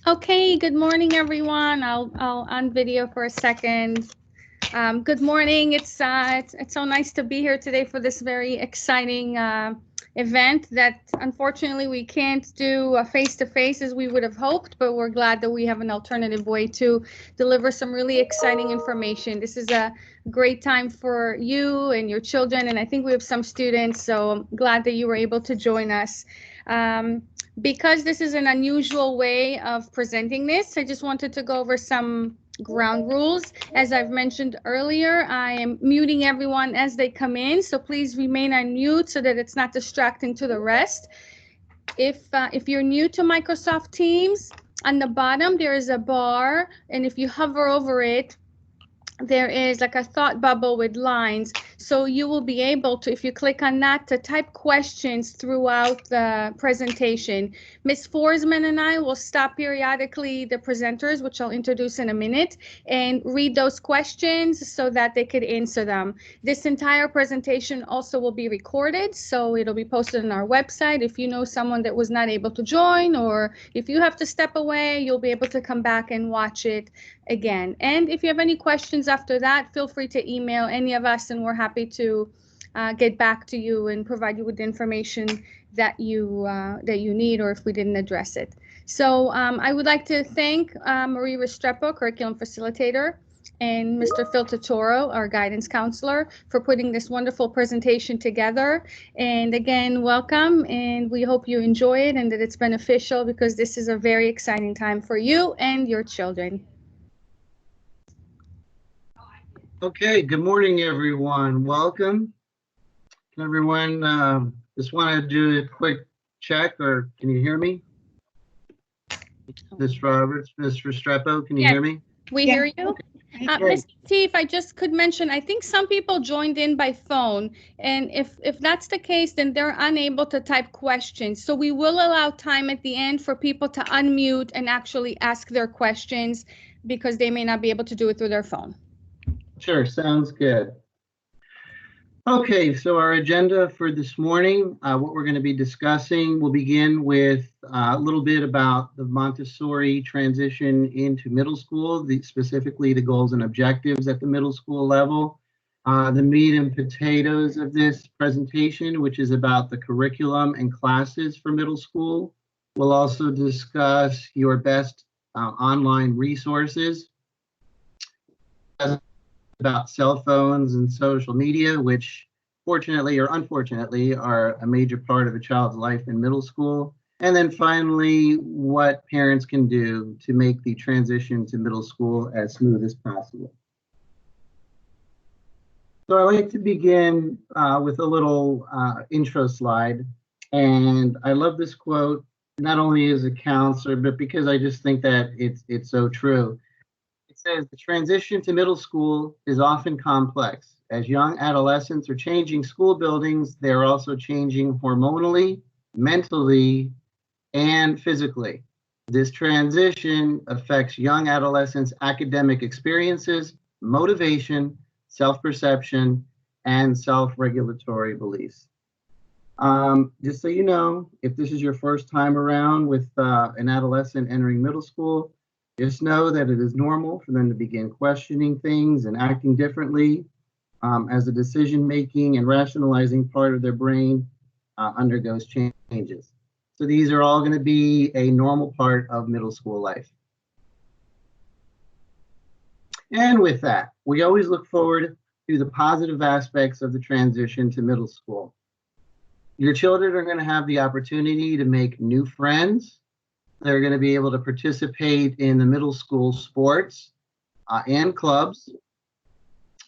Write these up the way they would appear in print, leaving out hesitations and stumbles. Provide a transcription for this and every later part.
Okay, good morning, everyone. I'll on video for a second. Good morning. It's so nice to be here today for this very exciting event that unfortunately we can't do face to face as we would have hoped, but we're glad that we have an alternative way to deliver some really exciting information. This is a great time for you and your children, and I think we have some students, so I'm glad that you were able to join us. Because this is an unusual way of presenting this, I just wanted to go over some ground rules. As I've mentioned earlier, I am muting everyone as they come in, so please remain on mute so that it's not distracting to the rest. If you're new to Microsoft Teams, on the bottom there is a bar, and if you hover over it, there is like a thought bubble with lines, so you will be able to, if you click on that, to type questions throughout the presentation. Ms. Forsman and I will stop periodically the presenters, which I'll introduce in a minute, and read those questions so that they could answer them. This entire presentation also will be recorded, so it'll be posted on our website. If you know someone that was not able to join, or if you have to step away, you'll be able to come back and watch it again. And if you have any questions after that, feel free to email any of us, and we're happy to get back to you and provide you with the information that you need, or if we didn't address it. So I would like to thank Marie Restrepo, curriculum facilitator, and Mr. Phil Totoro, our guidance counselor, for putting this wonderful presentation together. And again, welcome, and we hope you enjoy it and that it's beneficial, because this is a very exciting time for you and your children. Okay, good morning, everyone. Welcome. Can everyone just want to do a quick check, or can you hear me? Ms. Roberts, Ms. Restrepo, can you hear me? We hear you. Ms. T, if I just could mention, I think some people joined in by phone, and if that's the case, then they're unable to type questions. So we will allow time at the end for people to unmute and actually ask their questions, because they may not be able to do it through their phone. Sure, sounds good. Okay, so our agenda for this morning, what we're going to be discussing, we'll begin with a little bit about the Montessori transition into middle school, specifically the goals and objectives at the middle school level. The meat and potatoes of this presentation, which is about the curriculum and classes for middle school. We'll also discuss your best online resources, about cell phones and social media, which fortunately or unfortunately are a major part of a child's life in middle school. And then finally, what parents can do to make the transition to middle school as smooth as possible. So I'd like to begin with a little intro slide. And I love this quote, not only as a counselor, but because I just think that it's so true. It says, the transition to middle school is often complex. As young adolescents are changing school buildings, they're also changing hormonally, mentally, and physically. This transition affects young adolescents' academic experiences, motivation, self-perception, and self-regulatory beliefs. Just so you know, if this is your first time around with an adolescent entering middle school, just know that it is normal for them to begin questioning things and acting differently as the decision-making and rationalizing part of their brain undergoes changes. So these are all going to be a normal part of middle school life. And with that, we always look forward to the positive aspects of the transition to middle school. Your children are going to have the opportunity to make new friends. They're going to be able to participate in the middle school sports and clubs.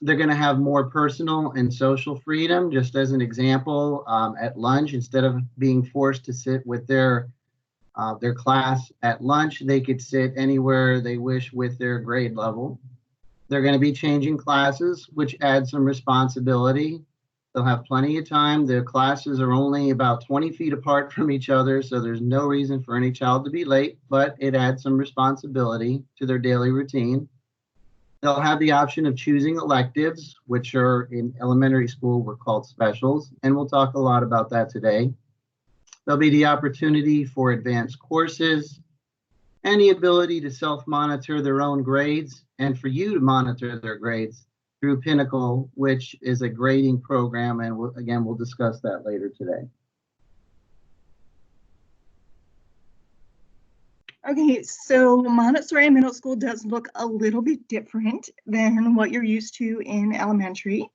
They're going to have more personal and social freedom. Just as an example, at lunch, instead of being forced to sit with their class at lunch, they could sit anywhere they wish with their grade level. They're going to be changing classes, which adds some responsibility. They'll have plenty of time. The classes are only about 20 feet apart from each other, so there's no reason for any child to be late, but it adds some responsibility to their daily routine. They'll have the option of choosing electives, which are in elementary school were called specials, and we'll talk a lot about that today. There'll be the opportunity for advanced courses. and the ability to self-monitor their own grades and for you to monitor their grades through Pinnacle, which is a grading program. And we'll discuss that later today. Okay, so Montessori Middle School does look a little bit different than what you're used to in elementary.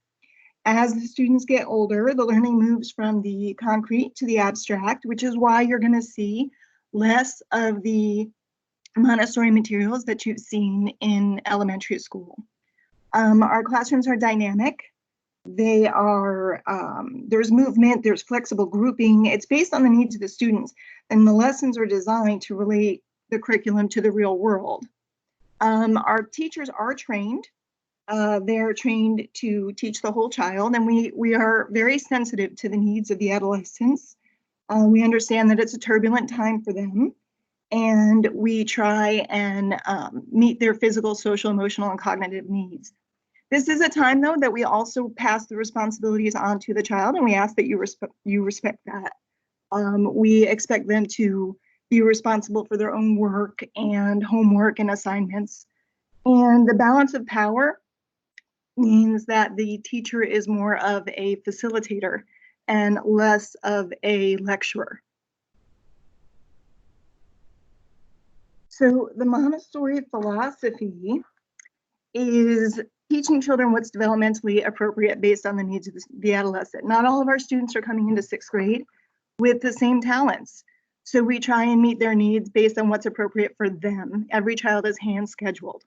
As the students get older, the learning moves from the concrete to the abstract, which is why you're going to see less of the Montessori materials that you've seen in elementary school. Our classrooms are dynamic. They are, there's movement, there's flexible grouping. It's based on the needs of the students, and the lessons are designed to relate the curriculum to the real world. Our teachers are trained. They're trained to teach the whole child, and we are very sensitive to the needs of the adolescents. We understand that it's a turbulent time for them, and we try and meet their physical, social, emotional, and cognitive needs. This is a time, though, that we also pass the responsibilities on to the child, and we ask that you respect that. We expect them to be responsible for their own work and homework and assignments. And the balance of power means that the teacher is more of a facilitator and less of a lecturer. So the Montessori philosophy is teaching children what's developmentally appropriate based on the needs of the adolescent. Not all of our students are coming into 6th grade with the same talents. So we try and meet their needs based on what's appropriate for them. Every child is hand scheduled.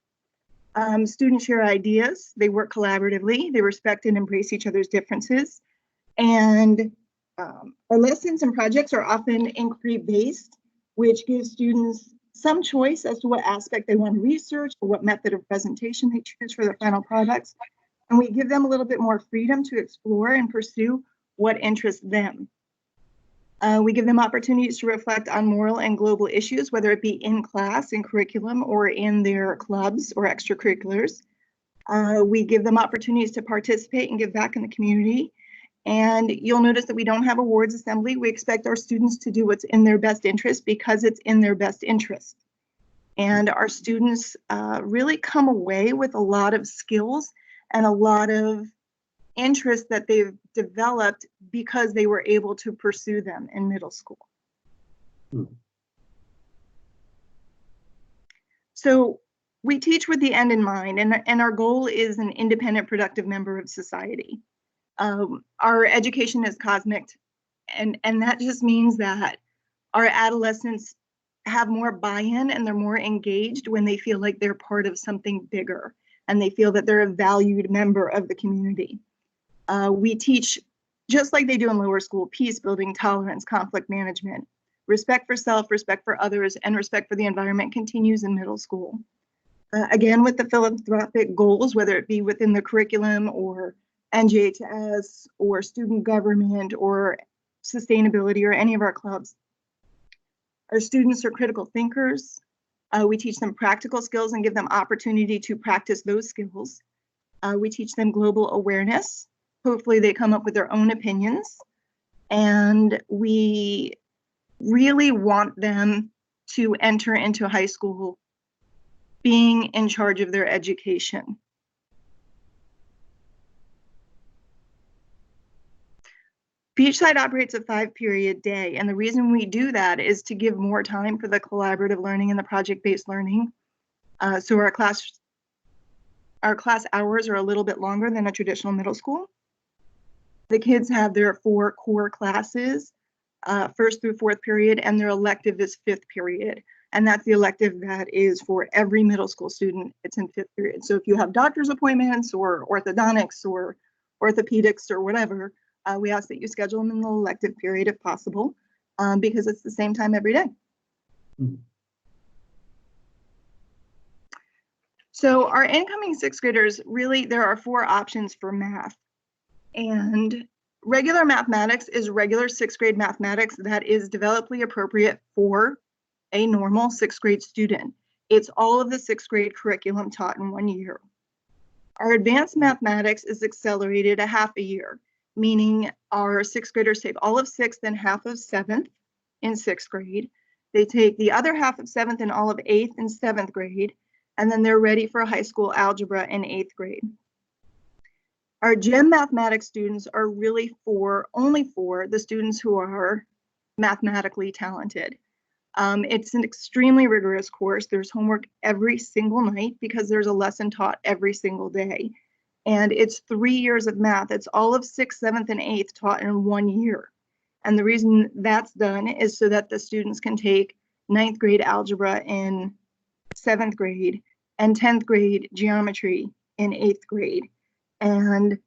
Students share ideas, they work collaboratively, they respect and embrace each other's differences. And our lessons and projects are often inquiry-based, which gives students some choice as to what aspect they want to research or what method of presentation they choose for their final products. And we give them a little bit more freedom to explore and pursue what interests them. We give them opportunities to reflect on moral and global issues, whether it be in class, in curriculum, or in their clubs or extracurriculars. We give them opportunities to participate and give back in the community. And you'll notice that we don't have awards assembly. We expect our students to do what's in their best interest because it's in their best interest. And our students really come away with a lot of skills and a lot of interests that they've developed because they were able to pursue them in middle school. So we teach with the end in mind, and our goal is an independent, productive member of society. Our education is cosmic, and that just means that our adolescents have more buy-in and they're more engaged when they feel like they're part of something bigger and they feel that they're a valued member of the community. We teach, just like they do in lower school, peace building, tolerance, conflict management. Respect for self, respect for others, and respect for the environment continues in middle school. Again, with the philanthropic goals, whether it be within the curriculum or NGHS or student government or sustainability or any of our clubs. Our students are critical thinkers. We teach them practical skills and give them opportunity to practice those skills. We teach them global awareness. Hopefully they come up with their own opinions. And we really want them to enter into high school being in charge of their education. Beachside operates a 5-period day, and the reason we do that is to give more time for the collaborative learning and the project-based learning. So our class hours are a little bit longer than a traditional middle school. The kids have their 4 core classes, 1st through 4th period, and their elective is 5th period. And that's the elective that is for every middle school student. It's in 5th period. So if you have doctor's appointments or orthodontics or orthopedics or whatever, we ask that you schedule them in the elective period if possible, because it's the same time every day. Mm-hmm. So our incoming 6th graders, really, there are 4 options for math. And regular mathematics is regular 6th grade mathematics that is developmentally appropriate for a normal 6th grade student. It's all of the 6th grade curriculum taught in 1 year. Our advanced mathematics is accelerated a half a year, meaning our 6th graders take all of 6th and half of 7th in 6th grade. They take the other half of 7th and all of 8th and 7th grade, and then they're ready for high school algebra in 8th grade. Our GEM mathematics students are really only for the students who are mathematically talented. It's an extremely rigorous course. There's homework every single night because there's a lesson taught every single day. And it's 3 years of math. It's all of 6th, 7th, and 8th taught in 1 year. And the reason that's done is so that the students can take 9th grade algebra in 7th grade and 10th grade geometry in 8th grade. And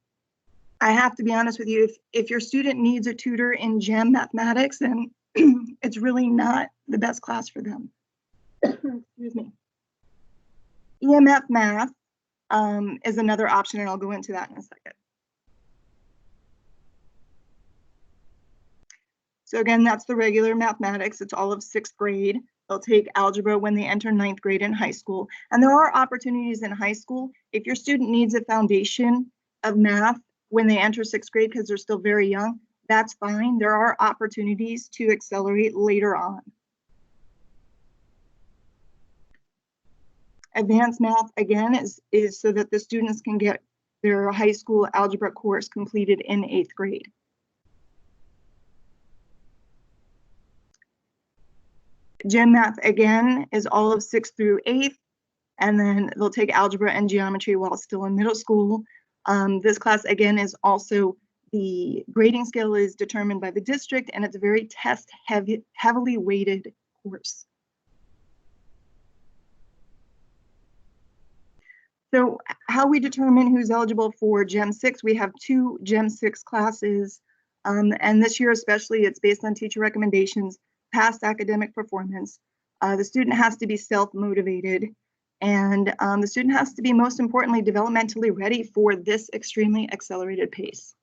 I have to be honest with you, if your student needs a tutor in GEM mathematics, then it's really not the best class for them. Excuse me. EMF math is another option, and I'll go into that in a second. So again, that's the regular mathematics. It's all of 6th grade. They'll take algebra when they enter 9th grade in high school. And there are opportunities in high school. If your student needs a foundation of math when they enter 6th grade because they're still very young, that's fine. There are opportunities to accelerate later on. Advanced math, again, is so that the students can get their high school algebra course completed in 8th grade. Gen math, again, is all of 6th through 8th, and then they'll take algebra and geometry while still in middle school. This class, again, is also, the grading scale is determined by the district, and it's a very heavily weighted course. So how we determine who's eligible for GEM 6, we have 2 GEM 6 classes, and this year especially, it's based on teacher recommendations, past academic performance. The student has to be self-motivated, and the student has to be, most importantly, developmentally ready for this extremely accelerated pace.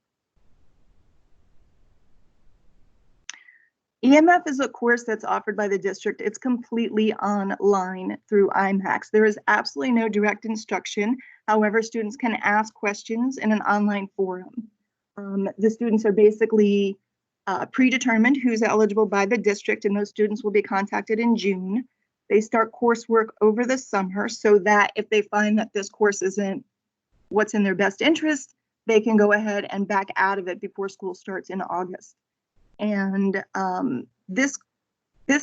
EMF is a course that's offered by the district. It's completely online through IMAX. There is absolutely no direct instruction. However, students can ask questions in an online forum. The students are basically predetermined who's eligible by the district, and those students will be contacted in June. They start coursework over the summer so that if they find that this course isn't what's in their best interest, they can go ahead and back out of it before school starts in August. And this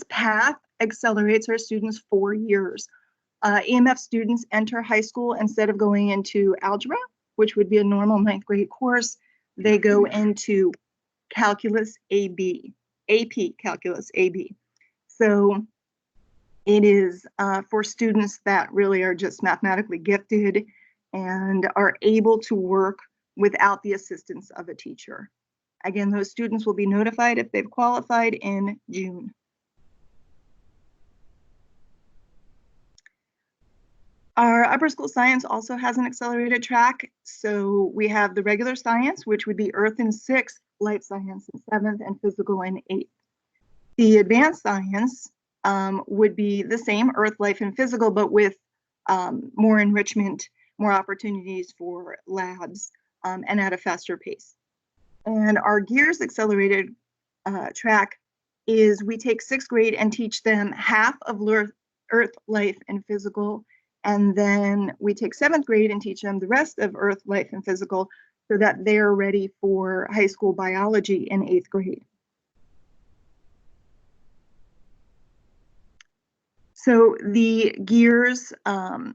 path accelerates our students 4 years. EMF students enter high school, instead of going into algebra, which would be a normal 9th grade course, they go into Calculus AB, AP Calculus AB. So it is for students that really are just mathematically gifted and are able to work without the assistance of a teacher. Again, those students will be notified if they've qualified in June. Our upper school science also has an accelerated track. So we have the regular science, which would be earth in 6th, life science in 7th, and physical in 8th. The advanced science would be the same, earth, life, and physical, but with more enrichment, more opportunities for labs, and at a faster pace. And our GEARS accelerated track is we take 6th grade and teach them half of earth, life, and physical. And then we take 7th grade and teach them the rest of earth, life, and physical so that they're ready for high school biology in 8th grade. So the GEARS,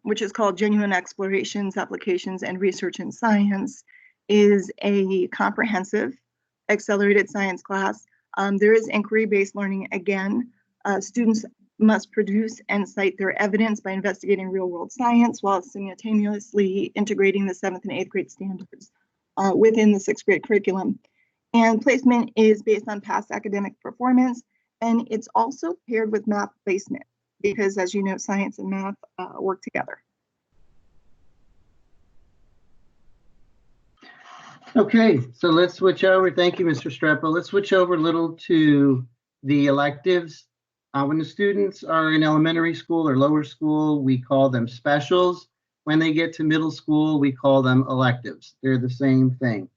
which is called Genuine Explorations, Applications, and Research in Science, is a comprehensive accelerated science class. There is inquiry-based learning again. Students must produce and cite their evidence by investigating real-world science while simultaneously integrating the 7th and 8th grade standards within the 6th grade curriculum. And placement is based on past academic performance, and it's also paired with math placement because, as you know, science and math work together. Okay, so let's switch over. Thank you, Mr. Streppel. Let's switch over a little to the electives. When the students are in elementary school or lower school, we call them specials. When they get to middle school, we call them electives. They're the same thing.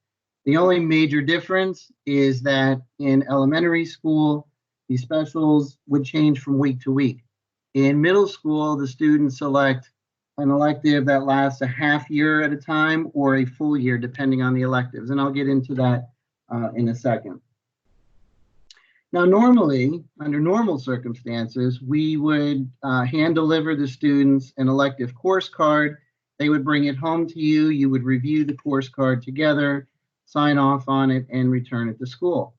The only major difference is that in elementary school, These specials would change from week to week. In middle school, the students select an elective that lasts a half year at a time or a full year, depending on the electives. And I'll get into that in a second. Now, normally, under normal circumstances, we would hand deliver the students an elective course card. They would bring it home to you. You would review the course card together, sign off on it, and return it to school.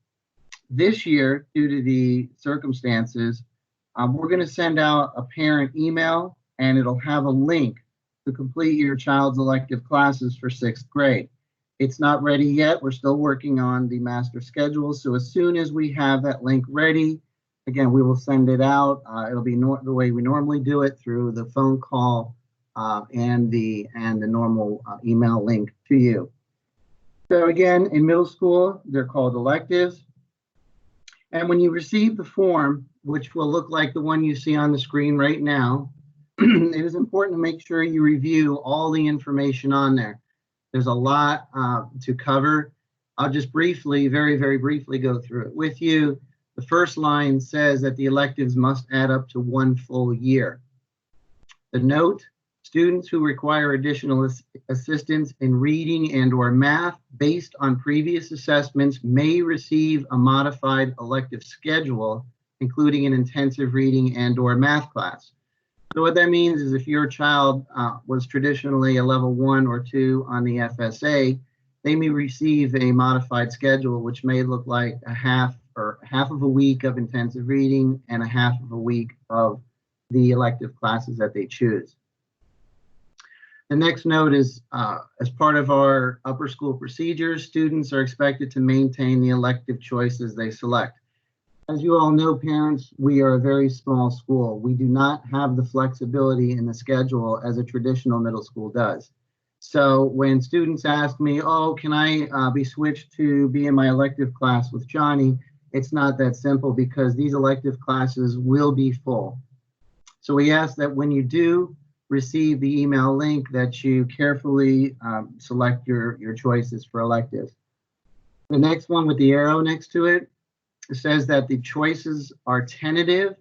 This year, due to the circumstances, we're going to send out a parent email, and it'll have a link to complete your child's elective classes for 6th grade. It's not ready yet. We're still working on the master schedule. So as soon as we have that link ready, again, we will send it out. It'll be the way we normally do it, through the phone call and the normal email link to you. So again, in middle school, they're called electives. And when you receive the form, which will look like the one you see on the screen right now, it is important to make sure you review all the information on there. There's a lot to cover. I'll just briefly, very, very briefly go through it with you. The first line says that the electives must add up to 1 full year. The note, students who require additional assistance in reading and/or math based on previous assessments may receive a modified elective schedule, including an intensive reading and/or math class. So what that means is if your child was traditionally a level 1 or 2 on the FSA, they may receive a modified schedule, which may look like half of a week of intensive reading and a half of a week of the elective classes that they choose. The next note is, as part of our upper school procedures, students are expected to maintain the elective choices they select. As you all know, parents, we are a very small school. We do not have the flexibility in the schedule as a traditional middle school does. So when students ask me, oh, can I be switched to be in my elective class with Johnny? It's not that simple, because these elective classes will be full. So we ask that when you do receive the email link, that you carefully select your choices for electives. The next one with the arrow next to it, says that the choices are tentative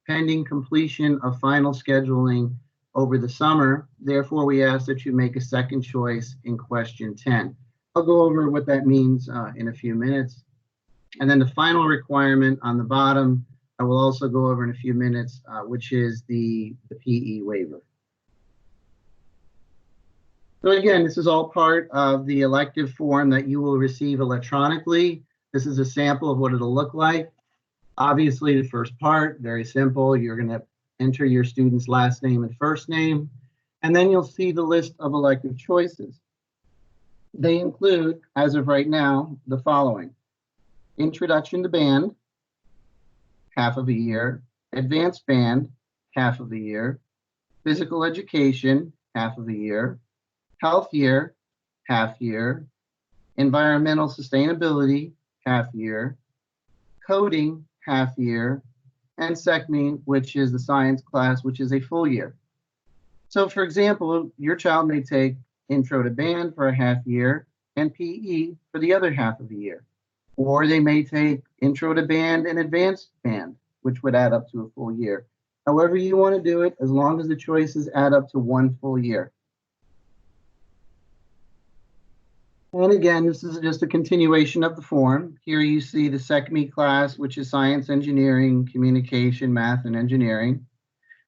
pending completion of final scheduling over the summer. Therefore, we ask that you make a second choice in question 10. I'll go over what that means in a few minutes. And then the final requirement on the bottom, I will also go over in a few minutes, which is the PE waiver. So again, this is all part of the elective form that you will receive electronically. This is a sample of what it'll look like. Obviously, the first part, very simple. You're going to enter your student's last name and first name, and then you'll see the list of elective choices. They include, as of right now, the following: Introduction to Band, half of a year; Advanced Band, half of a year; Physical Education, half of a year; Health Year, half year; Environmental Sustainability, half year; Coding, half year; and SECME, which is the science class, which is a full year. So for example, your child may take Intro to Band for a half year and PE for the other half of the year. Or they may take Intro to Band and Advanced Band, which would add up to a full year. However you want to do it, as long as the choices add up to 1 full year. And again, this is just a continuation of the form. Here you see the SECME class, which is science, engineering, communication, math, and engineering.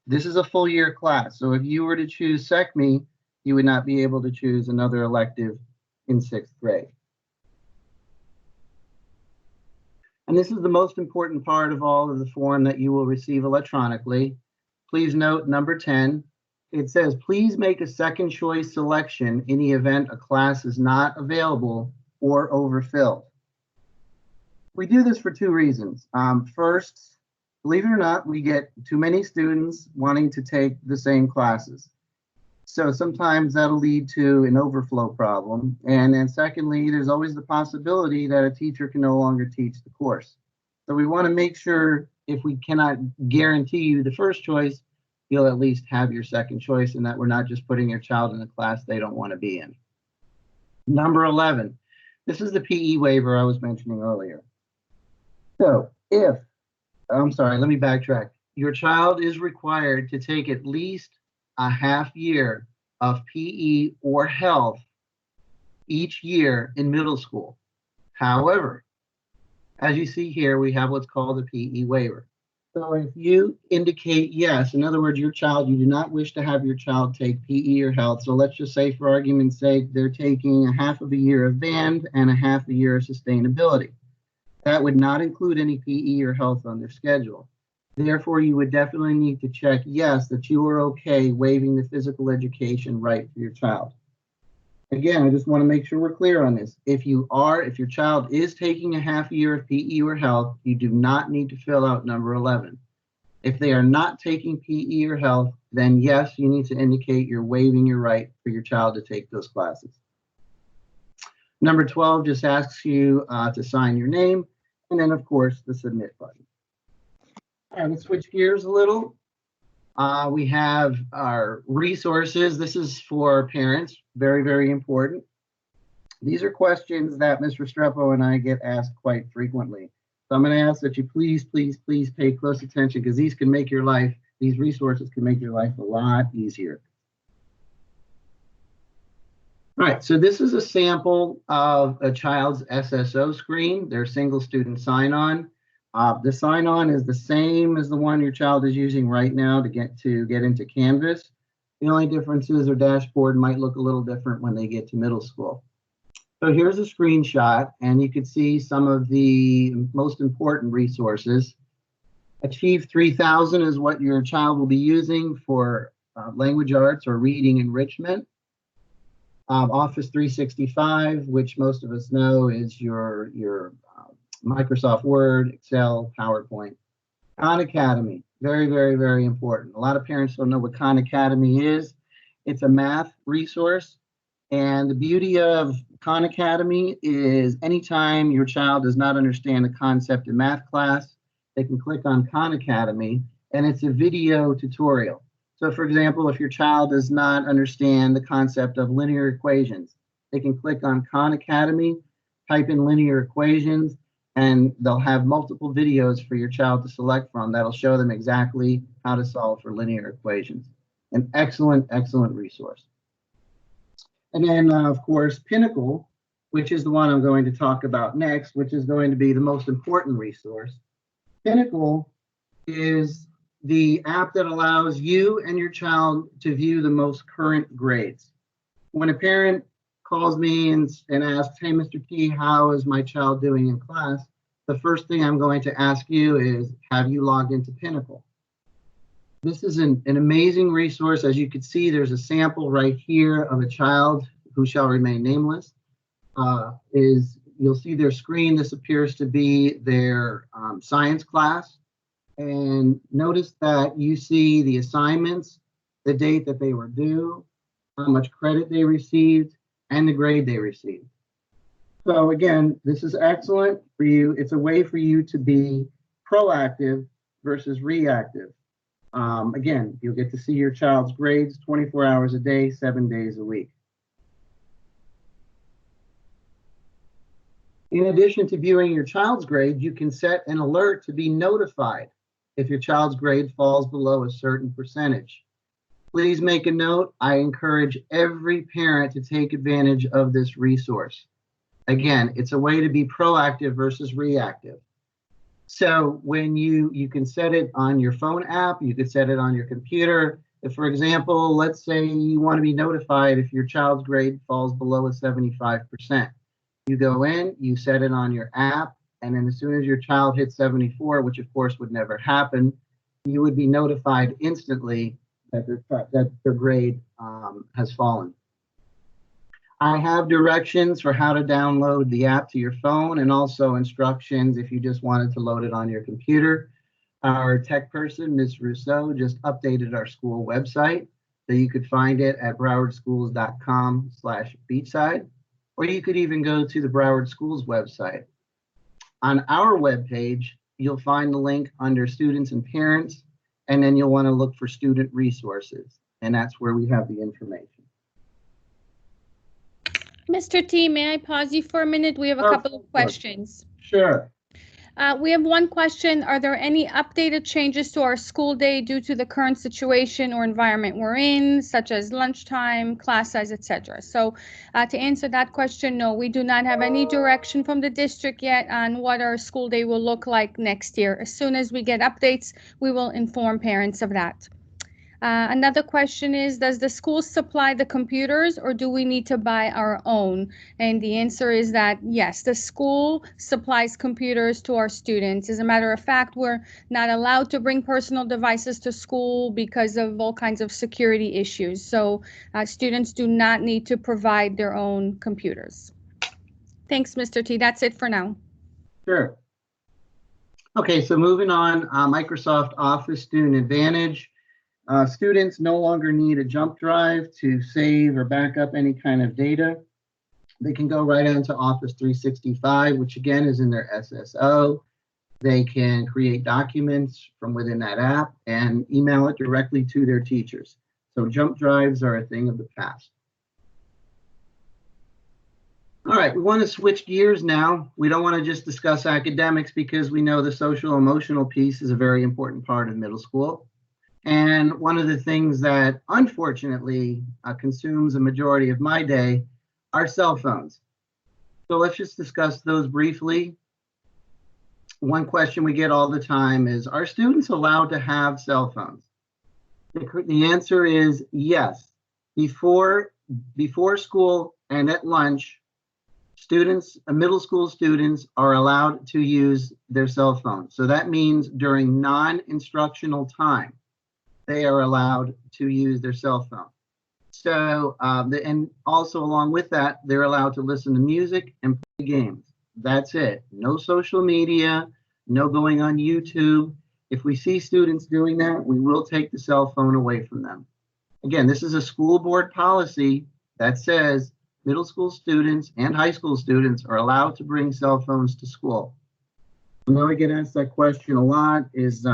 This is a full year class. So if you were to choose SECME, you would not be able to choose another elective in 6th grade. And this is the most important part of all of the form that you will receive electronically. Please note number 10. It says, please make a second choice selection in the event a class is not available or overfilled. We do this for 2 reasons. First, believe it or not, we get too many students wanting to take the same classes. So sometimes that'll lead to an overflow problem. And then secondly, there's always the possibility that a teacher can no longer teach the course. So we want to make sure, if we cannot guarantee you the first choice, you'll at least have your second choice, and that we're not just putting your child in a class they don't want to be in. Number 11, this is the PE waiver I was mentioning earlier. So if I'm sorry, let me backtrack. Your child is required to take at least a half year of PE or health each year in middle school. However, as you see here, we have what's called a PE waiver. So if you indicate yes, in other words, you do not wish to have your child take PE or health. So let's just say, for argument's sake, they're taking a half of a year of band and a half a year of sustainability. That would not include any PE or health on their schedule. Therefore, you would definitely need to check yes, that you are okay waiving the physical education right for your child. Again, I just want to make sure we're clear on this. If your child is taking a half a year of PE or health, you do not need to fill out number 11. If they are not taking PE or health, then yes, you need to indicate you're waiving your right for your child to take those classes. Number 12 just asks you to sign your name, and then of course the submit button. All right, let's switch gears a little. We have our resources. This is for parents, very, very important. These are questions that Ms. Restrepo and I get asked quite frequently. So I'm going to ask that you please, please, please pay close attention, because these resources can make your life a lot easier. All right, so this is a sample of a child's SSO screen, their single student sign-on. The sign-on is the same as the one your child is using right now to get into Canvas. The only difference is their dashboard might look a little different when they get to middle school. So here's a screenshot, and you can see some of the most important resources. Achieve 3000 is what your child will be using for language arts or reading enrichment. Office 365, which most of us know is your Microsoft Word, Excel, PowerPoint. Khan Academy, very, very, very important. A lot of parents don't know what Khan Academy is. It's a math resource. And the beauty of Khan Academy is anytime your child does not understand a concept in math class, they can click on Khan Academy, and it's a video tutorial. So for example, if your child does not understand the concept of linear equations, they can click on Khan Academy, type in linear equations, and they'll have multiple videos for your child to select from that'll show them exactly how to solve for linear equations. An excellent, excellent resource. And then, of course, Pinnacle, which is the one I'm going to talk about next, which is going to be the most important resource. Pinnacle is the app that allows you and your child to view the most current grades. When a parent calls me and asks, hey, Mr. T, how is my child doing in class? The first thing I'm going to ask you is, have you logged into Pinnacle? This is an amazing resource. As you can see, there's a sample right here of a child who shall remain nameless. You'll see their screen. This appears to be their science class. And notice that you see the assignments, the date that they were due, how much credit they received, and the grade they received. So again, this is excellent for you. It's a way for you to be proactive versus reactive. Again, you'll get to see your child's grades 24 hours a day, 7 days a week. In addition to viewing your child's grade, you can set an alert to be notified if your child's grade falls below a certain percentage. Please make a note. I encourage every parent to take advantage of this resource. Again, it's a way to be proactive versus reactive. So when you can set it on your phone app, you can set it on your computer. If, for example, let's say you want to be notified if your child's grade falls below a 75%. You go in, you set it on your app, and then as soon as your child hits 74, which of course would never happen, you would be notified instantly that their grade has fallen. I have directions for how to download the app to your phone, and also instructions if you just wanted to load it on your computer. Our tech person, Ms. Rousseau, just updated our school website, so you could find it at browardschools.com/beachside, or you could even go to the Broward Schools website. On our webpage, you'll find the link under students and parents, and then you'll want to look for student resources, and that's where we have the information. Mr. T, may I pause you for a minute? We have a couple of questions. Sure. We have one question. Are there any updated changes to our school day due to the current situation or environment we're in, such as lunchtime, class size, etc.? So to answer that question, no, we do not have any direction from the district yet on what our school day will look like next year. As soon as we get updates, we will inform parents of that. Another question is, does the school supply the computers or do we need to buy our own? And the answer is that yes, the school supplies computers to our students. As a matter of fact, we're not allowed to bring personal devices to school because of all kinds of security issues. So students do not need to provide their own computers. Thanks, Mr. T. That's it for now. Sure. Okay, so moving on, Microsoft Office Student Advantage. Students no longer need a jump drive to save or back up any kind of data. They can go right onto Office 365, which again is in their SSO. They can create documents from within that app and email it directly to their teachers. So jump drives are a thing of the past. All right, we want to switch gears now. We don't want to just discuss academics because we know the social emotional piece is a very important part of middle school. And one of the things that unfortunately consumes a majority of my day are cell phones. So let's just discuss those briefly. One question we get all the time is, are students allowed to have cell phones? The answer is yes. Before school and at lunch, students, middle school students are allowed to use their cell phones. So that means during non-instructional time, they are allowed to use their cell phone. So, and also along with that, they're allowed to listen to music and play games. That's it. No social media, no going on YouTube. If we see students doing that, we will take the cell phone away from them. Again, this is a school board policy that says middle school students and high school students are allowed to bring cell phones to school. I know I get asked that question a lot, is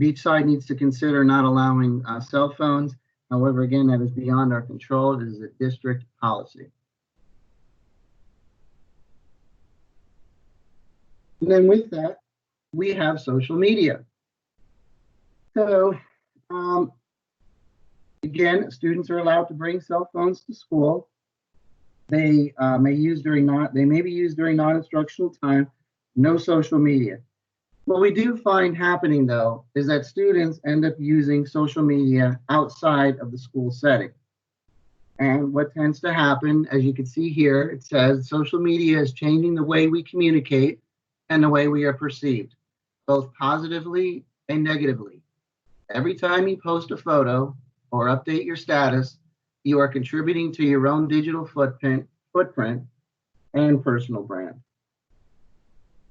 each side needs to consider not allowing cell phones. However, again, that is beyond our control. It is a district policy. And then with that, we have social media. So again, students are allowed to bring cell phones to school. They may be used during non-instructional time. No social media. What we do find happening, though, is that students end up using social media outside of the school setting. And what tends to happen, as you can see here, it says social media is changing the way we communicate and the way we are perceived, both positively and negatively. Every time you post a photo or update your status, you are contributing to your own digital footprint and personal brand.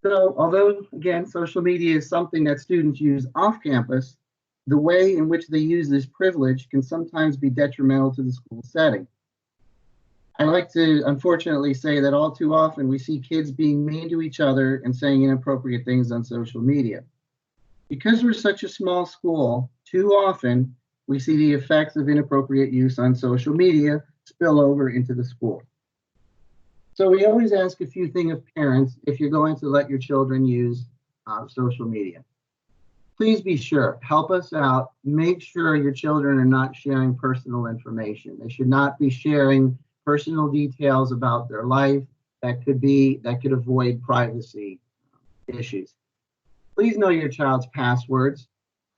So although, again, social media is something that students use off campus, the way in which they use this privilege can sometimes be detrimental to the school setting. I like to, unfortunately, say that all too often we see kids being mean to each other and saying inappropriate things on social media. Because we're such a small school, too often we see the effects of inappropriate use on social media spill over into the school. So we always ask a few things of parents if you're going to let your children use social media. Please be sure, help us out, make sure your children are not sharing personal information. They should not be sharing personal details about their life that could avoid privacy issues. Please know your child's passwords.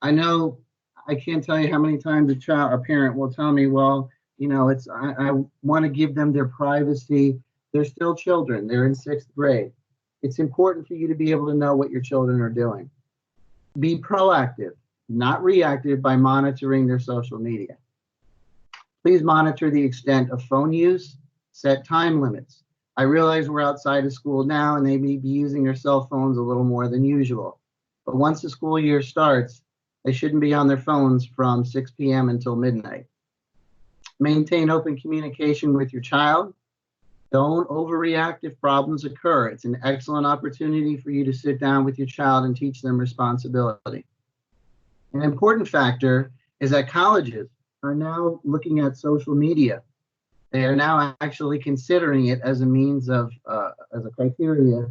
I know, I can't tell you how many times a parent will tell me, well, you know, I want to give them their privacy. They're still children. They're in 6th grade. It's important for you to be able to know what your children are doing. Be proactive, not reactive, by monitoring their social media. Please monitor the extent of phone use, set time limits. I realize we're outside of school now and they may be using their cell phones a little more than usual. But once the school year starts, they shouldn't be on their phones from 6 p.m. until midnight. Maintain open communication with your child. Don't overreact if problems occur. It's an excellent opportunity for you to sit down with your child and teach them responsibility. An important factor is that colleges are now looking at social media. They are now actually considering it as a means of, as a criteria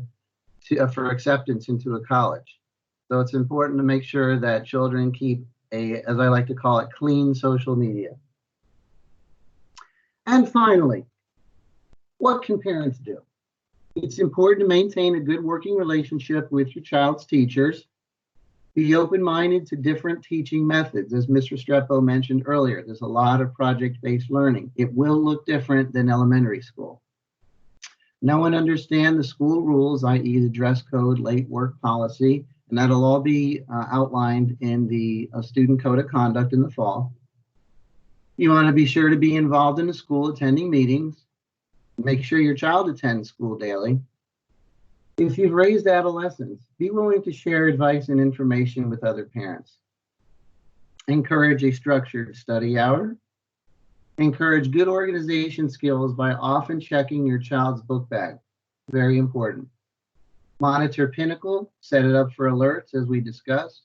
for acceptance into a college. So it's important to make sure that children keep as I like to call it, clean social media. And finally, what can parents do? It's important to maintain a good working relationship with your child's teachers. Be open-minded to different teaching methods. As Mr. Restrepo mentioned earlier, there's a lot of project-based learning. It will look different than elementary school. Know and understand the school rules, i.e. the dress code, late work policy, and that'll all be outlined in the student code of conduct in the fall. You want to be sure to be involved in the school, attending meetings. Make sure your child attends school daily. If you've raised adolescents, be willing to share advice and information with other parents. Encourage a structured study hour. Encourage good organization skills by often checking your child's book bag. Very important. Monitor Pinnacle, set it up for alerts as we discussed,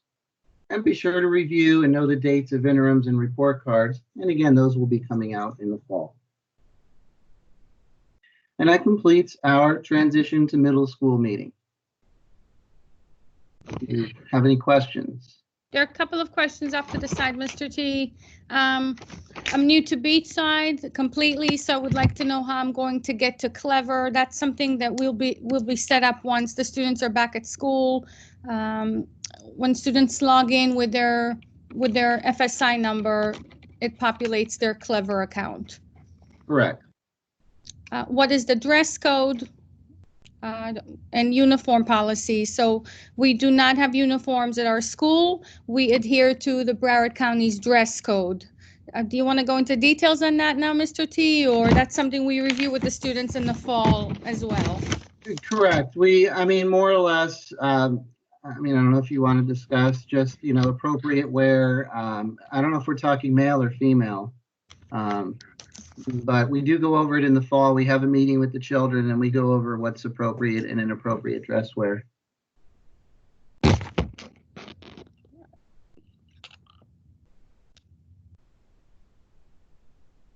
and be sure to review and know the dates of interims and report cards. And again, those will be coming out in the fall. And that completes our transition to middle school meeting. Do you have any questions? There are a couple of questions off to the side, Mr. T. I'm new to Beachside completely, so I would like to know how I'm going to get to Clever. That's something that will be set up once the students are back at school. When students log in with their FSI number, it populates their Clever account. Correct. What is the dress code and uniform policy? So we do not have uniforms at our school. We adhere to the Broward County's dress code. Do you want to go into details on that now, Mr. T, or that's something we review with the students in the fall as well? Correct. I mean, more or less, I don't know if you want to discuss just, appropriate wear. I don't know if we're talking male or female. But we do go over it in the fall. We have a meeting with the children and we go over what's appropriate and inappropriate dress wear.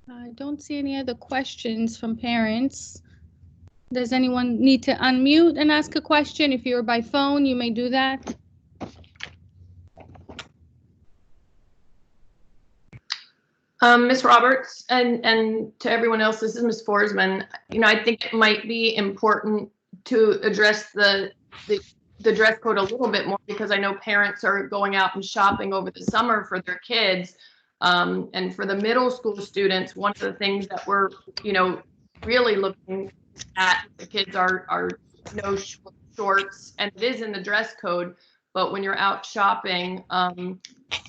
I don't see any other questions from parents. Does anyone need to unmute and ask a question? If you're by phone, you may do that. Ms. Roberts and to everyone else, this is Ms. Forsman. I think it might be important to address the dress code a little bit more, because I know parents are going out and shopping over the summer for their kids. And for the middle school students, one of the things that we're, really looking at, the kids are no shorts, and it is in the dress code. But when you're out shopping,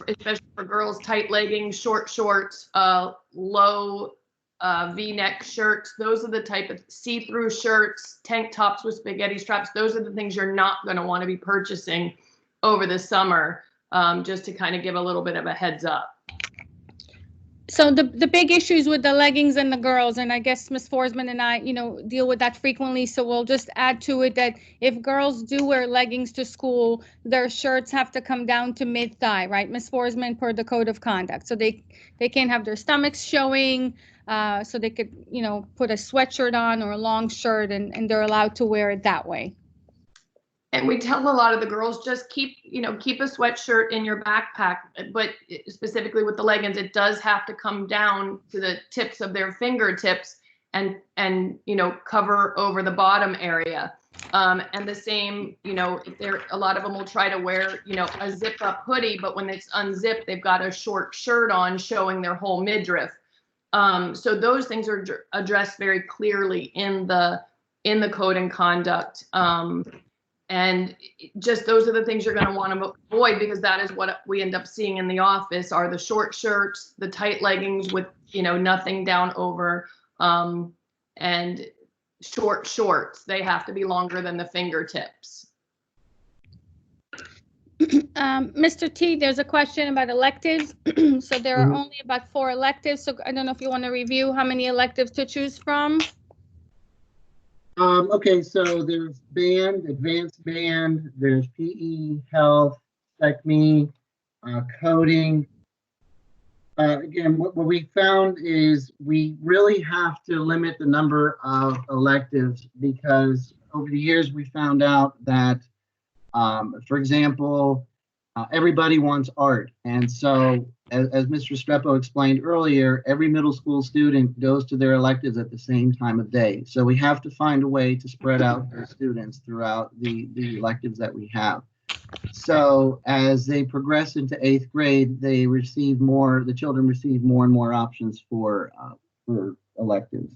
especially for girls, tight leggings, short shorts, low V-neck shirts, those are the type of see-through shirts, tank tops with spaghetti straps. Those are the things you're not going to want to be purchasing over the summer, just to kind of give a little bit of a heads up. So the big issues with the leggings and the girls, and I guess Ms. Forsman and I, deal with that frequently. So we'll just add to it that if girls do wear leggings to school, their shirts have to come down to mid-thigh, right, Ms. Forsman, per the code of conduct. So they can't have their stomachs showing. So they could, put a sweatshirt on or a long shirt, and they're allowed to wear it that way. And we tell a lot of the girls, just keep a sweatshirt in your backpack, but specifically with the leggings, it does have to come down to the tips of their fingertips and cover over the bottom area. And the same, a lot of them will try to wear, a zip up hoodie, but when it's unzipped, they've got a short shirt on showing their whole midriff. So those things are addressed very clearly in the code and conduct. And just those are the things you're going to want to avoid, because that is what we end up seeing in the office are the short shirts, the tight leggings with, nothing down over, and short shorts. They have to be longer than the fingertips. Mr. T, there's a question about electives. So there are only about 4 electives. So I don't know if you want to review how many electives to choose from. Okay, so there's band, advanced band, there's PE, health, SECME, coding. Again, what we found is we really have to limit the number of electives, because over the years, we found out that, for example, everybody wants art. And so, as Mr. Strepo explained earlier, every middle school student goes to their electives at the same time of day. So we have to find a way to spread out the students throughout the electives that we have. So as they progress into 8th grade, the children receive more and more options for electives.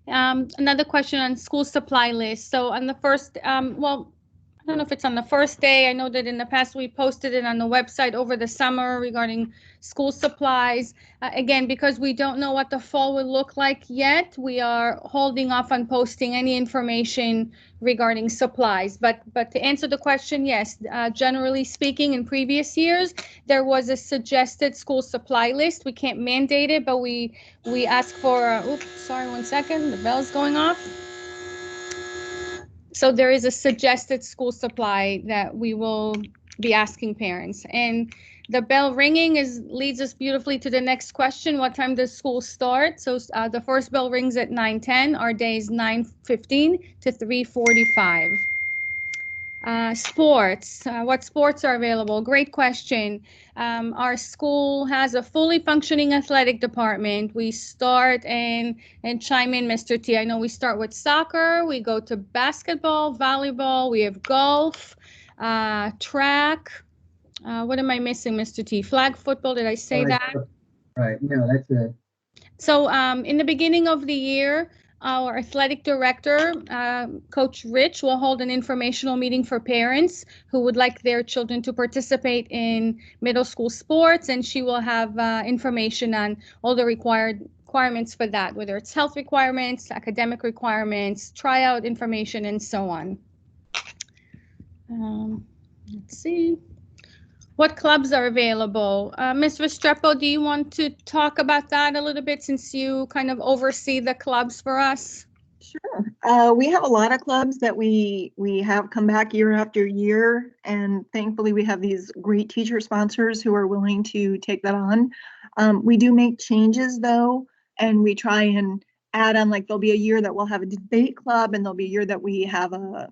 Another question on school supply list. So on the first, well, I don't know if it's on the first day. I know that in the past we posted it on the website over the summer regarding school supplies. Again, because we don't know what the fall will look like yet, we are holding off on posting any information regarding supplies. But to answer the question, yes, generally speaking, in previous years, there was a suggested school supply list. We can't mandate it, but we ask for, oops, sorry, 1 second, the bell's going off. So there is a suggested school supply that we will be asking parents. And the bell ringing leads us beautifully to the next question. What time does school start? So the first bell rings at 9:10. Our day is 9:15 to 3:45. Sports, what sports are available? Great question. Our school has a fully functioning athletic department. We start and chime in, Mr. T. I know we start with soccer, we go to basketball, volleyball, we have golf, track. What am I missing, Mr. T? Flag football, did I say that? Right, no, that's it. So in the beginning of the year, our athletic director, Coach Rich, will hold an informational meeting for parents who would like their children to participate in middle school sports, and she will have information on all the requirements for that, whether it's health requirements, academic requirements, tryout information, and so on. Let's see. What clubs are available? Ms. Restrepo, do you want to talk about that a little bit since you kind of oversee the clubs for us? Sure. We have a lot of clubs that we have come back year after year, and thankfully we have these great teacher sponsors who are willing to take that on. We do make changes though, and we try and add on, like there'll be a year that we'll have a debate club, and there'll be a year that we have a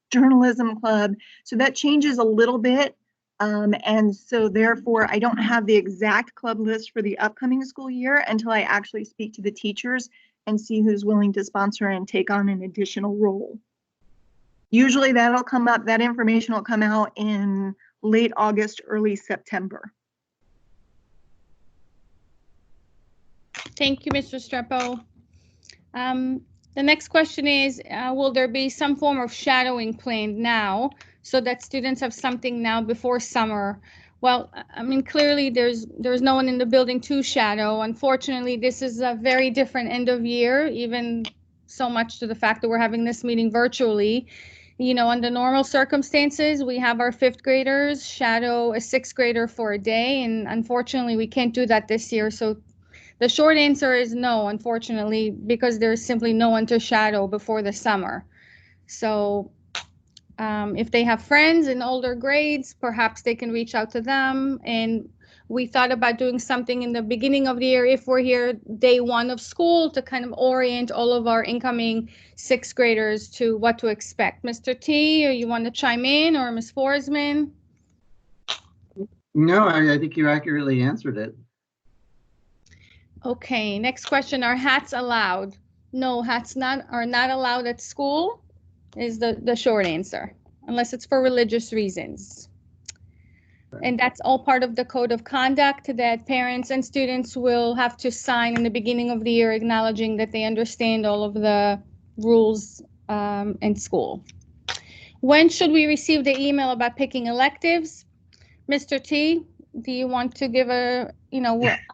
journalism club. So that changes a little bit. And so therefore, I don't have the exact club list for the upcoming school year until I actually speak to the teachers and see who's willing to sponsor and take on an additional role. Usually that'll come up, that information will come out in late August, early September. Thank you, Mr. Restrepo. The next question is, will there be some form of shadowing planned now so that students have something now before summer? Well, I mean, clearly there's no one in the building to shadow. Unfortunately, this is a very different end of year, even so much to the fact that we're having this meeting virtually. You know, under normal circumstances, we have our 5th graders shadow a 6th grader for a day, and unfortunately we can't do that this year. So the short answer is no, unfortunately, because there's simply no one to shadow before the summer. So if they have friends in older grades, perhaps they can reach out to them. And we thought about doing something in the beginning of the year if we're here day 1 of school to kind of orient all of our incoming 6th graders to what to expect. Mr. T, or you want to chime in, or Ms. Forsman? No, I think you accurately answered it. Okay, next question. Are hats allowed? No, hats are not allowed at school is the short answer, unless it's for religious reasons. And that's all part of the code of conduct that parents and students will have to sign in the beginning of the year, acknowledging that they understand all of the rules in school. When should we receive the email about picking electives? Mr. T, do you want to give a,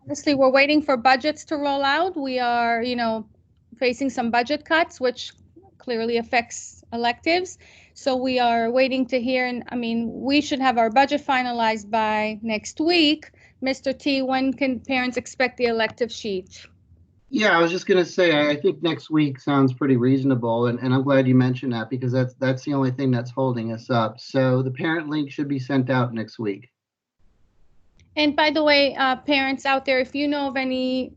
obviously we're waiting for budgets to roll out. We are, facing some budget cuts, which clearly affects electives. So we are waiting to hear, and I mean, we should have our budget finalized by next week. Mr. T, when can parents expect the elective sheet? Yeah, I was just going to say, I think next week sounds pretty reasonable, and I'm glad you mentioned that because that's the only thing that's holding us up. So the parent link should be sent out next week. And by the way, parents out there, if you know of any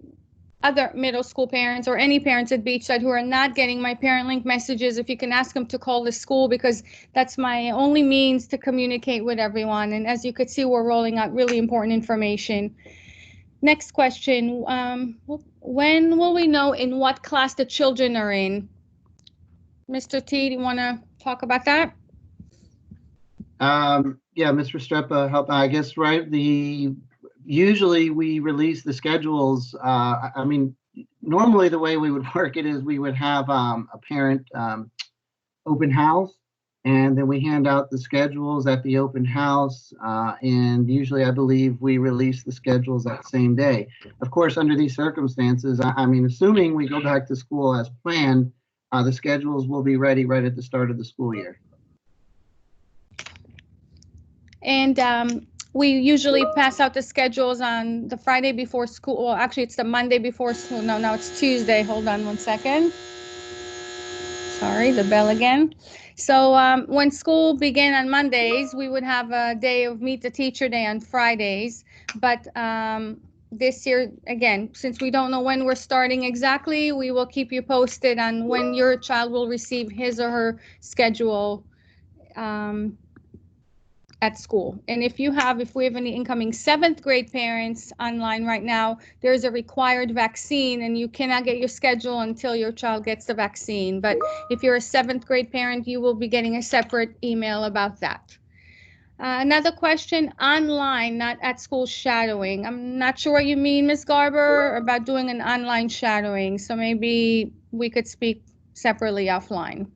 other middle school parents or any parents at Beachside who are not getting my parent link messages, if you can ask them to call the school, because that's my only means to communicate with everyone. And as you could see, we're rolling out really important information. Next question. When will we know in what class the children are in? Mr. T, do you want to talk about that? Yeah, Ms. Restrepo, help. I guess, right. Usually we release the schedules. I mean, normally the way we would work it is we would have a parent open house, and then we hand out the schedules at the open house. And usually, I believe we release the schedules that same day. Of course, under these circumstances, I mean, assuming we go back to school as planned, the schedules will be ready right at the start of the school year. And we usually pass out the schedules on the Friday before school. Well, actually, it's the Monday before school. No, now it's Tuesday. Hold on one second. Sorry, the bell again. So when school began on Mondays, we would have a day of Meet the Teacher Day on Fridays. But this year, again, since we don't know when we're starting exactly, we will keep you posted on when your child will receive his or her schedule at school. And if we have any incoming 7th grade parents online right now, there's a required vaccine and you cannot get your schedule until your child gets the vaccine. But if you're a 7th grade parent, you will be getting a separate email about that. Another question, online, not at school shadowing. I'm not sure what you mean, Ms. Garber, about doing an online shadowing. So maybe we could speak separately offline.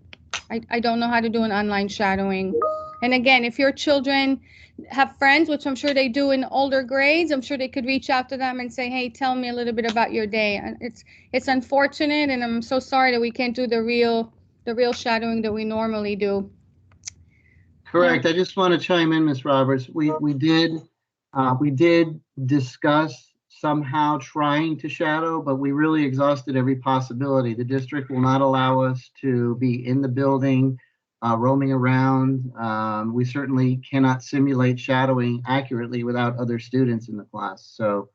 I don't know how to do an online shadowing. And again, if your children have friends, which I'm sure they do in older grades, I'm sure they could reach out to them and say, hey, tell me a little bit about your day. And it's unfortunate, and I'm so sorry that we can't do the real shadowing that we normally do. Correct. I just want to chime in, Ms. Roberts. We did discuss somehow trying to shadow, but we really exhausted every possibility. The district will not allow us to be in the building, roaming around. We certainly cannot simulate shadowing accurately without other students in the class. So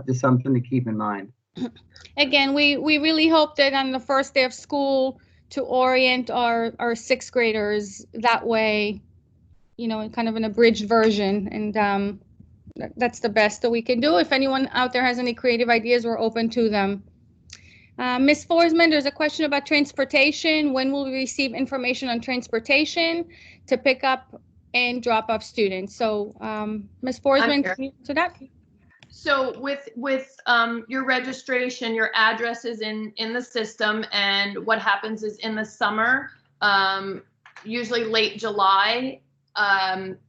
it's something to keep in mind. Again, we really hope that on the first day of school to orient our 6th graders that way, you know, kind of an abridged version. And that's the best that we can do. If anyone out there has any creative ideas, we're open to them. Ms. Forsman, there's a question about transportation. When will we receive information on transportation to pick up and drop off students? So Ms. Forsman, can you answer that? So with your registration, your address is in the system, and what happens is in the summer, usually late July,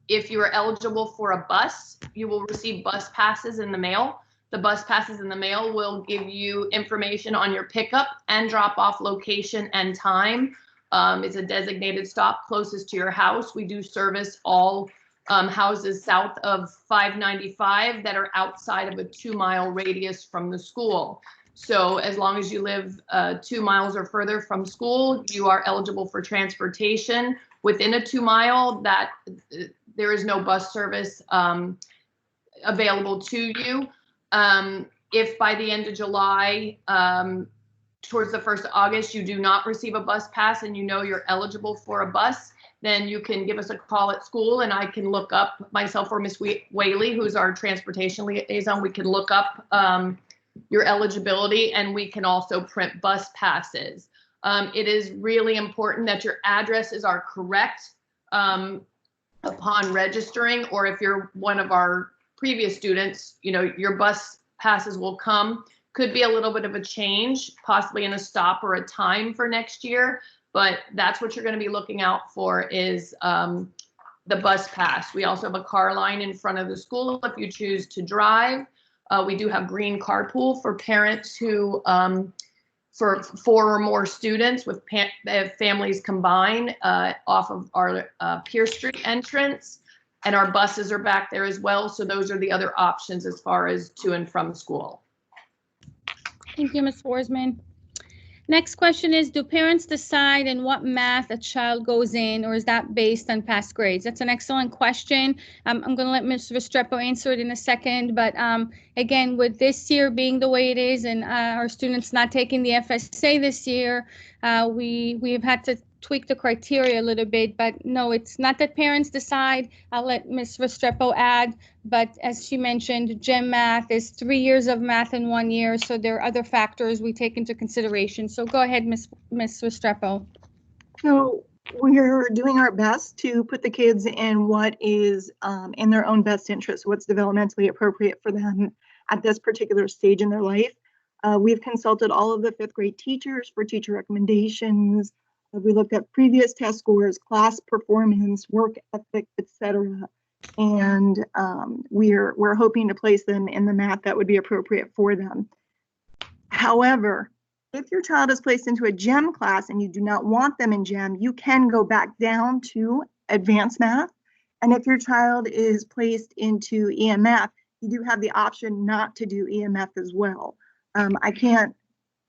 if you are eligible for a bus, you will receive bus passes in the mail. The bus passes in the mail will give you information on your pickup and drop off location and time. It's a designated stop closest to your house. We do service all houses south of 595 that are outside of a 2-mile radius from the school. So as long as you live 2 miles or further from school, you are eligible for transportation. Within a 2-mile, that there is no bus service available to you. If by the end of July, towards the 1st of August, you do not receive a bus pass and you know you're eligible for a bus, then you can give us a call at school and I can look up, myself or Ms. Whaley, who's our transportation liaison, we can look up your eligibility, and we can also print bus passes. It is really important that your addresses are correct upon registering, or if you're one of our previous students, you know, your bus passes will come. Could be a little bit of a change, possibly in a stop or a time for next year, but that's what you're going to be looking out for is the bus pass. We also have a car line in front of the school if you choose to drive. We do have green carpool for parents who, for 4 or more students with families combined off of our Pierce Street entrance. And our buses are back there as well. So those are the other options as far as to and from school. Thank you, Ms. Forsman. Next question is, do parents decide in what math a child goes in, or is that based on past grades? That's an excellent question. I'm going to let Ms. Restrepo answer it in a second, but again, with this year being the way it is and our students not taking the FSA this year, we've had to tweak the criteria a little bit, but no, it's not that parents decide. I'll let Ms. Restrepo add, but as she mentioned, GEM math is 3 years of math in 1 year, so there are other factors we take into consideration. So go ahead, Ms. Restrepo. So we're doing our best to put the kids in what is in their own best interest, what's developmentally appropriate for them at this particular stage in their life. We've consulted all of the 5th grade teachers for teacher recommendations. We looked at previous test scores, class performance, work ethic, etc. And we're hoping to place them in the math that would be appropriate for them. However, if your child is placed into a GEM class and you do not want them in GEM, you can go back down to advanced math. And if your child is placed into EMF, you do have the option not to do EMF as well. I can't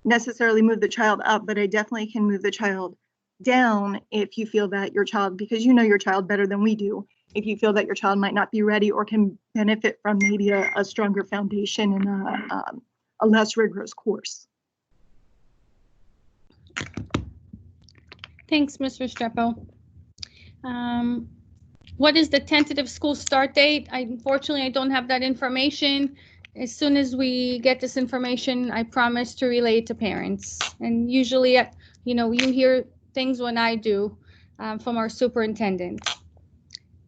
necessarily move the child up, but I definitely can move the child down if you feel that your child, because you know your child better than we do, if you feel that your child might not be ready or can benefit from maybe a stronger foundation and a less rigorous course. Thanks, Ms. Restrepo. What is the tentative school start date? Unfortunately, I don't have that information. As soon as we get this information, I promise to relay it to parents. And usually, you know, you hear things when I do from our superintendent.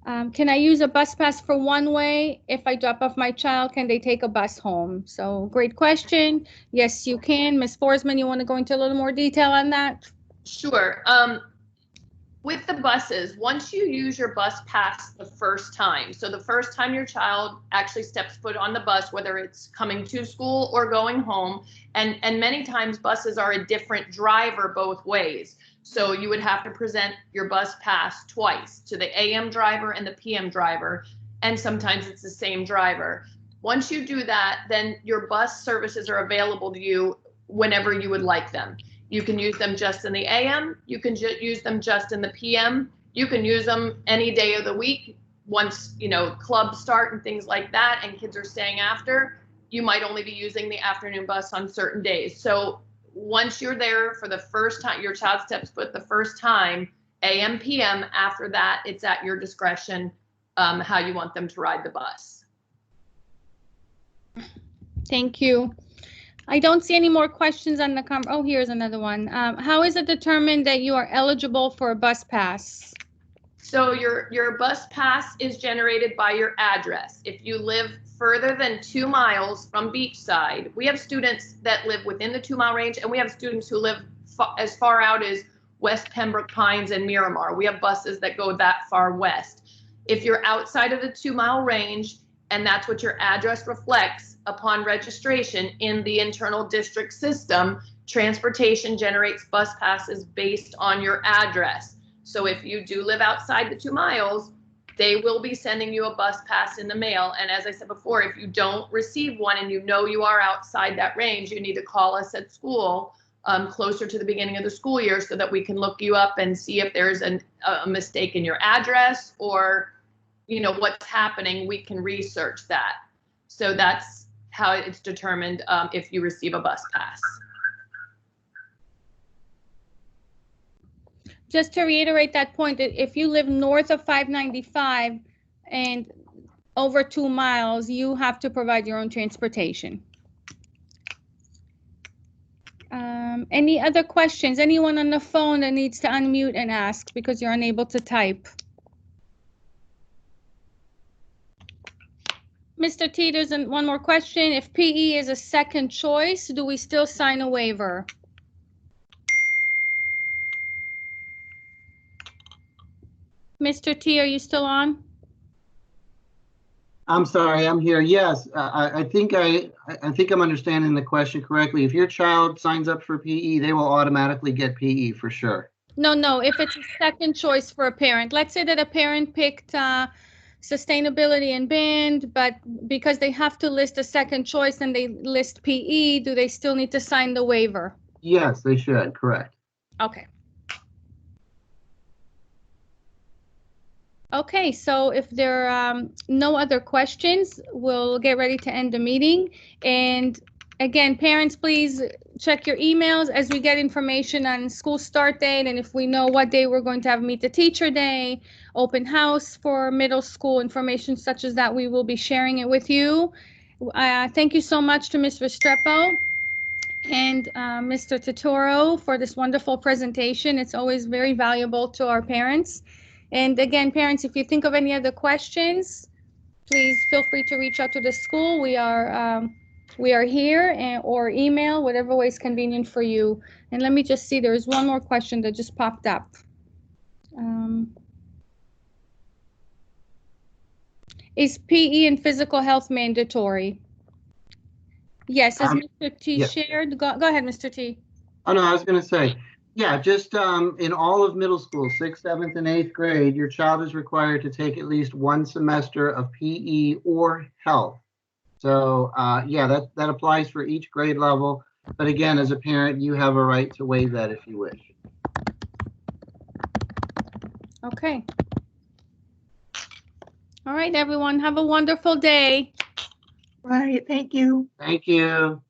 Can I use a bus pass for one way? If I drop off my child, can they take a bus home? So great question. Yes, you can. Ms. Forsman, you want to go into a little more detail on that? Sure. With the buses, once you use your bus pass the first time, so the first time your child actually steps foot on the bus, whether it's coming to school or going home, and many times buses are a different driver both ways. So you would have to present your bus pass twice to the AM driver and the PM driver, and sometimes it's the same driver. Once you do that, then your bus services are available to you whenever you would like them. You can use them just in the AM, you can use them just in the PM, you can use them any day of the week. Once, you know, clubs start and things like that and kids are staying after, you might only be using the afternoon bus on certain days. So once you're there for the first time, your child steps foot the first time, AM, PM, after that, it's at your discretion how you want them to ride the bus. Thank you. I don't see any more questions on the oh, here's another one. How is it determined that you are eligible for a bus pass? So your bus pass is generated by your address. If you live further than 2 miles from Beachside, we have students that live within the 2-mile range, and we have students who live as far out as West Pembroke Pines and Miramar. We have buses that go that far west. If you're outside of the 2-mile range, and that's what your address reflects, upon registration in the internal district system, transportation generates bus passes based on your address. So if you do live outside the 2 miles, they will be sending you a bus pass in the mail. And as I said before, if you don't receive one and you know you are outside that range, you need to call us at school closer to the beginning of the school year so that we can look you up and see if there's a mistake in your address or, you know, what's happening. We can research that. So that's how it's determined if you receive a bus pass. Just to reiterate that point, that if you live north of 595 and over 2 miles, you have to provide your own transportation. Any other questions? Anyone on the phone that needs to unmute and ask because you're unable to type? Mr. Teeters, and one more question. If PE is a second choice, do we still sign a waiver? Mr. T, are you still on? I'm sorry, I'm here. Yes, I think I'm understanding the question correctly. If your child signs up for PE, they will automatically get PE for sure. No, if it's a second choice for a parent. Let's say that a parent picked sustainability and band, but because they have to list a second choice and they list PE, do they still need to sign the waiver? Yes, they should, correct. Okay. Okay, so if there are no other questions, we'll get ready to end the meeting. And again, parents, please check your emails as we get information on school start date, and if we know what day we're going to have Meet the Teacher Day, open house for middle school, information such as that, we will be sharing it with you. Thank you so much to Ms. Restrepo and Mr. Totoro for this wonderful presentation. It's always very valuable to our parents. And again, parents, if you think of any other questions, please feel free to reach out to the school. We are here, or email, whatever way is convenient for you. And let me just see, there's one more question that just popped up. Is PE and physical health mandatory? Yes, as Mr. T yeah. shared. Go ahead, Mr. T. Oh, no, I was going to say, yeah, just in all of middle school, 6th, 7th, and 8th grade, your child is required to take at least one semester of PE or health. So, yeah, that applies for each grade level. But again, as a parent, you have a right to waive that if you wish. Okay. All right, everyone, have a wonderful day. Right, thank you. Thank you.